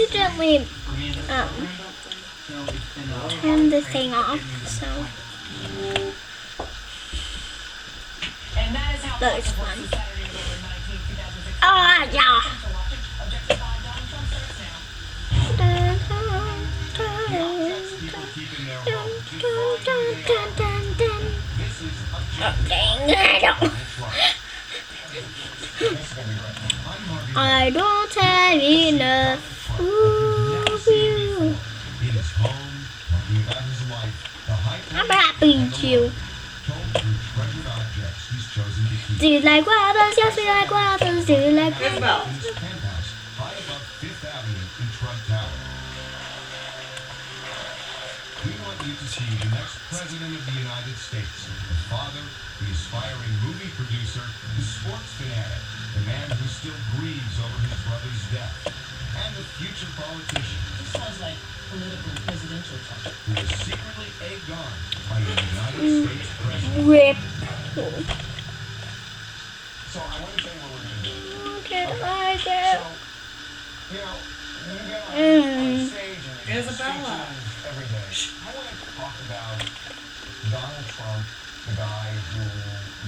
accidentally turned the thing off, so that was fun. Oh yeah. Oh, dang, I don't have enough of you. I'm happy with you. Do you like waffles? Yes, we like waffles. Do you like waffles? We want you to see the next president of the United States, the father, the aspiring movie producer, the sports fanatic, the man who still grieves over his brother's death, and the future politician. This sounds like political presidential talk. Who was secretly egged on by the United States president. Rip. So I want to tell you what we're going to do. Okay, I get. So, you know, you get on stage and you Isabella. every day. I want to talk about Donald Trump, the guy who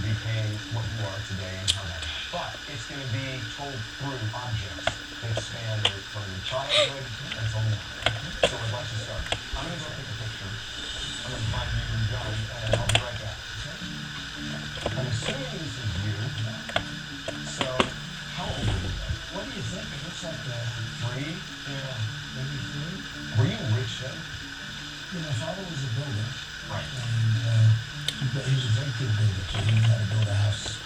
became what you are today and how that. But it's going to be told through objects that span from childhood until now. So I'd like to start. I'm going to go take a picture. I'm going to find you and John, and I'll be right back. I'm assuming this is you. So, how old are you? What do you think? It looks like 3. Yeah, maybe 3. Were you rich then? My father was a builder. Right. And he was a very good builder, so he knew how to build a house.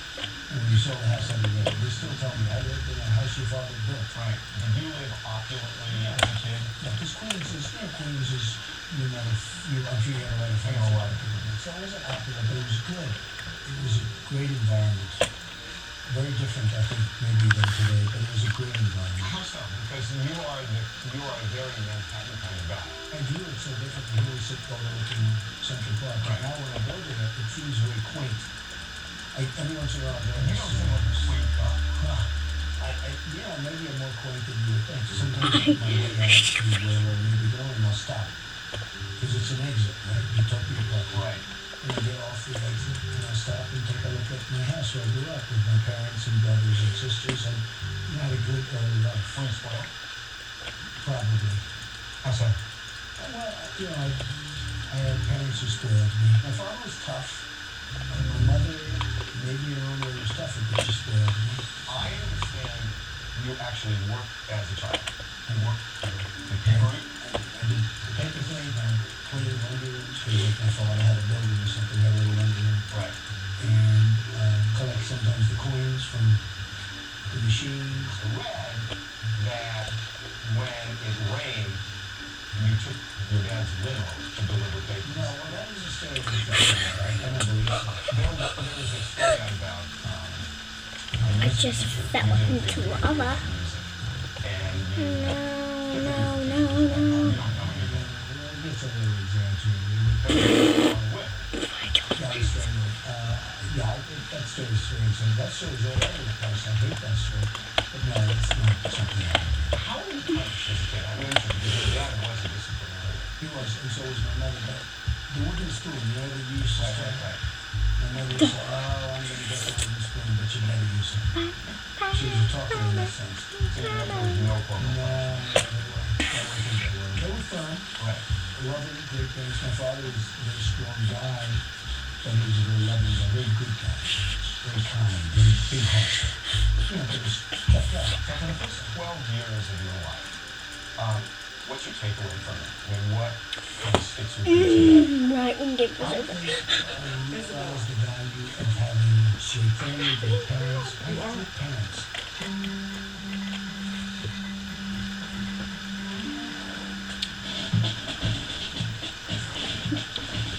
And when you saw the house everywhere, they still tell me, I lived in a house your father built. Right. Did you live opulently as a kid? Yeah, because Queens is, I'm sure you had a lot of friends. A lot of people. So it wasn't opulent, but it was good. It was a great environment. Very different, I think, maybe than today, but it was a great environment. How so? Because you are a very Manhattan kind of guy. And you are so different. You always sit overlooking Central Park. Right. Now when I go there, it seems very quaint. Every once in a while, You don't seem like a sweet guy. Yeah, maybe I'm more quaint than you would think. Sometimes I make my way out to where we're maybe going and I'll stop. Because it's an exit, right? Utopia Park. Right. And I get off the exit and I stop and take a look at my house where I grew up with my parents and brothers and sisters and had a good early life. Were you spoiled? Probably. How so? Well, I had parents who spoiled me. My father was tough. And my mother, maybe her own way was tougher, but she spoiled me. I understand you actually worked as a child. You worked the paper route? I did the paper thing, I cleaned laundry rooms, because my father had a building or something, had a little laundry room. Right. And collect sometimes the coins from the machines. I read that when it rained, you took your dad's limo to deliver papers. No, well, that is a stereotype. I don't believe so. There was a story about I just fell into lava. and you No. It's a little exaggerated. I don't Yeah, I think that story's very exaggerated. That story's all over the place. I hate that story. But no, it's not something I do. How were you punished as a kid? I mentioned because your dad was a disciplinarian. He was, and so was my mother. But the wooden spoon, you know, they used to say, Right. my mother would say, oh, I'm going to get the wooden spoon, but you never use it. She was a talker in that sense. So there was no problem. No, they were fun. Right. Loving, great things. My father was a very strong guy, but he was a very loving guy, very good guy. Very kind, very big heart. You know, but he was a tough guy. So for the first 12 years of your life, what's your takeaway from it? I mean, what kind of sticks with you? Right, and get I think realize the value of having great family, great parents. I have good parents.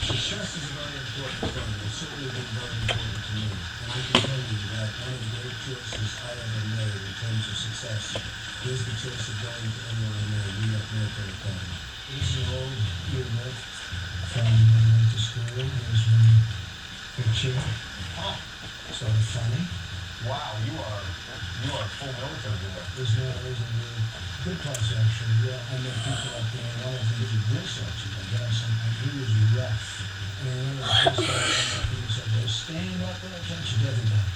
Success is a very important thing. It's certainly been very important to me. And I can tell you that one of the great choices I ever made in terms of success was the choice of going to NYU, New York Military Academy. This is an old yearbook from when I went to school. There's one picture. Sort of funny. Wow, you are full military there. There's a good class actually. Yeah, I met people up there. One of them was a drill sergeant, I guess, and he was rough. And I remember the first time I met him, he said, "Well, stand up and attention to everybody."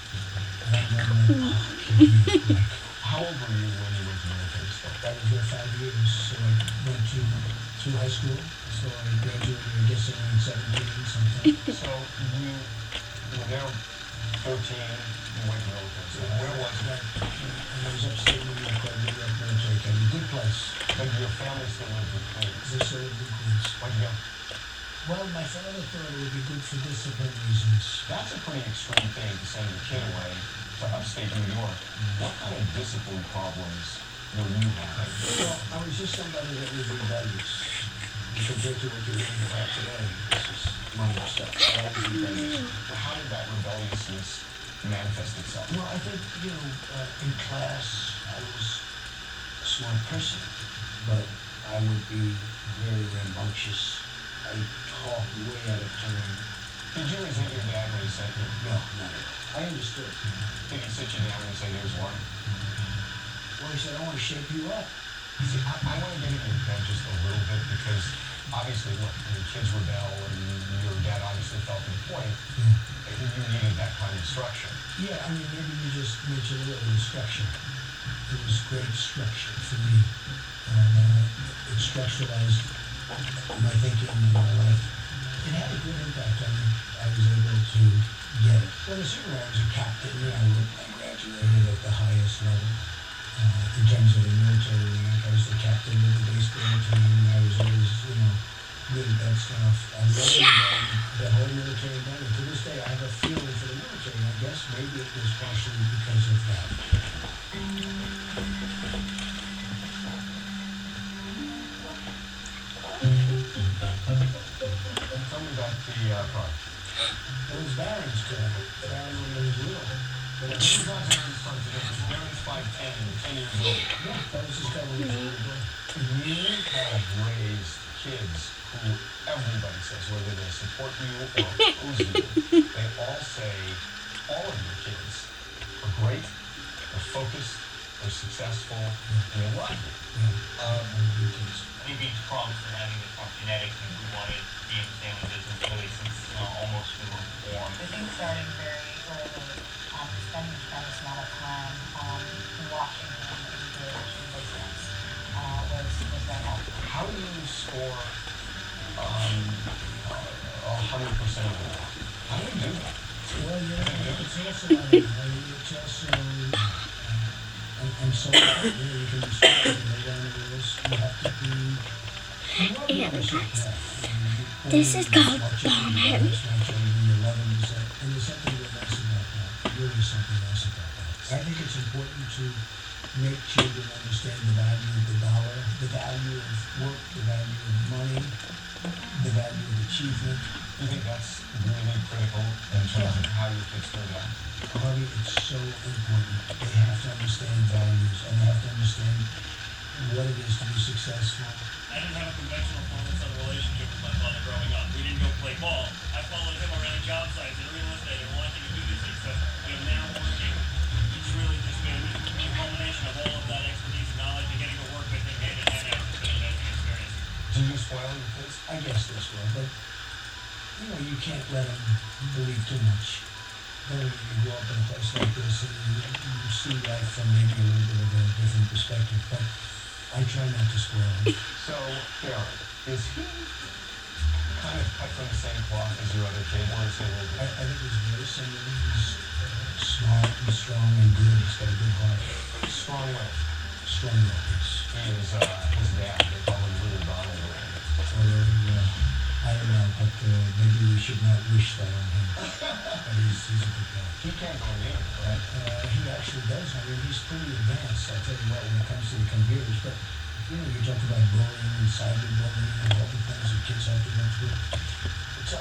And I'm like, oh, okay. How old were you when you went to military school? I was there 5 years, so I went through high school. So I graduated, I guess, around 17, something. So you were there 13, you went to military school. Where was it? And I was upstate New York, New York Military Academy. Good place. But your family still lived in Queens. They still lived in Queens. Why'd you go? Well, my father thought it would be good for discipline reasons. That's a pretty extreme thing to send your kid away to upstate New York. What kind of discipline problems were you having? Well, I was just somebody that was rebellious. Compared to what you're reading about today, this is minor stuff. I was rebellious. Well, how did that rebelliousness manifest itself? Well, I think, in class, I was a smart person, but I would be very rambunctious. I talked way out of turn. Did you resent your dad when he sent you? No, not at all. I understood. Did he sit you down and say, "Here's one"? Well, he said, "I want to shape you up." See, I want to get into your dad just a little bit because obviously, look, the kids rebel and your dad obviously felt the point. You needed that kind of structure. Yeah, I mean, maybe you just mentioned a little bit of structure. It was great structure for me. It structuralized my thinking and my life. It had a good impact on me. I was able to get it. Well, certainly I was a captain. I graduated at the highest level. In terms of the military rank, I was the captain of the baseball team. I was always, good at that stuff. I love the whole military environment. To this day, I have a feeling for the military. And I guess maybe it was partially because of that. Tell me about the car. It was Baron's car. Baron when he was little. But it He's not Baron's son today. Baron's 5'10" and 10 years old. yeah, that was his car when he was little. You have raised kids who everybody says, whether they support you or oppose you, they all say all of your kids are great, they're focused, they're successful, and they love you. I think being prompt and having the genetics and we wanted to be in the family business really since almost we were born. I think starting very early, spending a tremendous amount of time watching him engage in business was very helpful. How do you score 100% of the time? How do you do that? Well, it's also, it's also, and so you can be strong and lay down the rules. You have to be, This is called Bomb Heavy. And there's something real nice about that. Really something nice about that. I think it's important to make children understand the value of the dollar, the value of work, the value of money, the value of achievement. Do you think that's really critical in terms of how your kids turn out? Harvey, it's so important. They have to understand values and they have to understand what it is to be successful. I didn't have a conventional father-son relationship with my father growing up. We didn't go play ball. I followed him around job sites and real estate and wanting to do these things. So, now working, it's really just been a culmination of all of that expertise and knowledge and getting to work with him hand in hand after it's been an amazing experience. Do you spoil your kids? I guess this will, but you can't let them believe too much. When you grow up in a place like this and you see life from maybe a little bit of a different perspective, but I try not to spoil him. So, Darren, is he kind of cut from the same cloth as your other kid, or is he a little I different? think he's very similar. He's smart and strong and good. He's got a good heart. Strong willed. Strong wills. He is his dad. They call him Little Donald around here. Although, I don't know, but maybe we should not wish that on him. But he's a good guy. He can't go near, right? He actually does. I mean, he's pretty advanced. I'll tell you what, when it comes to the computers. But, you talk about bullying and cyberbullying and all the things that kids have to go through.